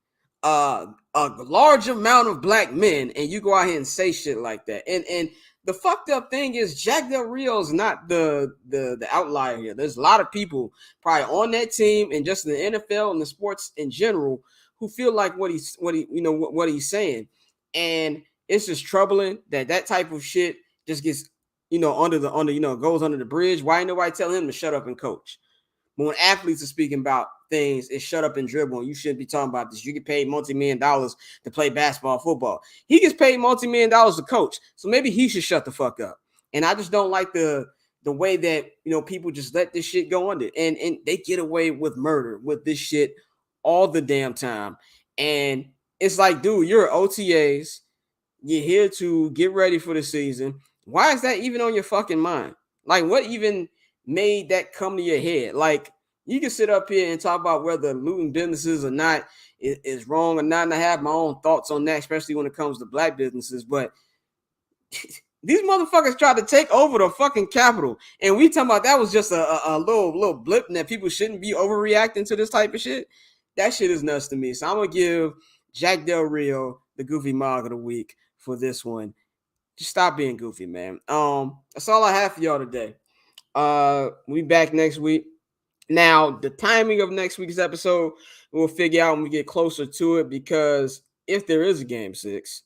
a large amount of black men and you go out here and say shit like that. And the fucked up thing is Jack Del Rio is not the outlier here. There's a lot of people probably on that team and just in the NFL and the sports in general who feel like what he's saying. And it's just troubling that type of shit just gets, goes under the bridge. Why ain't nobody telling him to shut up and coach? But when athletes are speaking about things, it's shut up and dribble. And you shouldn't be talking about this. You get paid multi-million dollars to play basketball, football. He gets paid multi-million dollars to coach. So maybe he should shut the fuck up. And I just don't like the way that, people just let this shit go under. And they get away with murder with this shit all the damn time. And it's like, dude, you're OTAs. You're here to get ready for the season. Why is that even on your fucking mind? Like, what even made that come to your head? Like, you can sit up here and talk about whether looting businesses or not is wrong or not, and I have my own thoughts on that, especially when it comes to black businesses. But these motherfuckers tried to take over the fucking Capitol, and we talking about that was just a little blip, and that people shouldn't be overreacting to this type of shit. That shit is nuts to me. So I'm gonna give Jack Del Rio the goofy mog of the week for this one. just stop being goofy, man. That's all I have for y'all today. We back next week. Now, the timing of next week's episode, we'll figure out when we get closer to it, because if there is a game 6,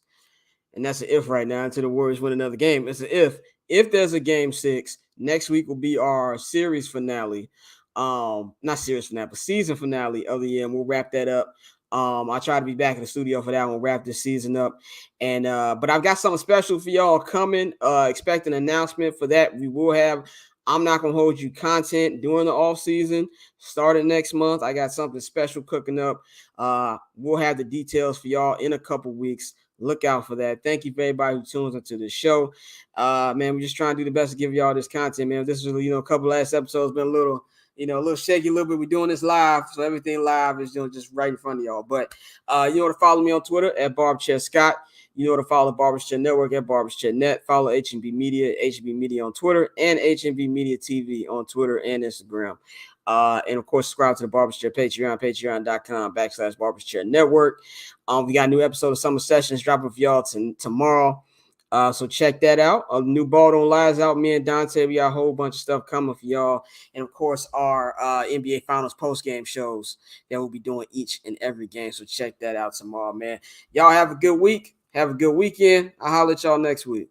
and that's an if right now until the Warriors win another game, it's an if. If there's a game 6, next week will be our series finale. Not series finale, but season finale of the year, and we'll wrap that up. I'll try to be back in the studio for that one, wrap this season up. And but I've got something special for y'all coming. Expect an announcement for that. We will have I'm Not Gonna Hold You content during the off season, starting next month. I got something special cooking up. We'll have the details for y'all in a couple weeks. Look out for that. Thank you for everybody who tunes into the show. Man, we're just trying to do the best to give y'all this content, man. This is, a couple last episodes been a little shaky a little bit. We're doing this live, so everything live is just right in front of y'all. But you know to follow me on Twitter at BarbChairScott. You know to follow Barber's Chair Network at Barber's Chair Net. Follow HNB Media, HNB Media on Twitter, and HNB Media TV on Twitter and Instagram. And of course, subscribe to the Barber's Chair Patreon, patreon.com/Barber's Chair Network. We got a new episode of Summer Sessions dropping for y'all tomorrow. So check that out. A new Ball Don't Lies out. Me and Dante, we got a whole bunch of stuff coming for y'all. And of course, our NBA Finals post-game shows that we'll be doing each and every game. So check that out tomorrow, man. Y'all have a good week. Have a good weekend. I'll holler at y'all next week.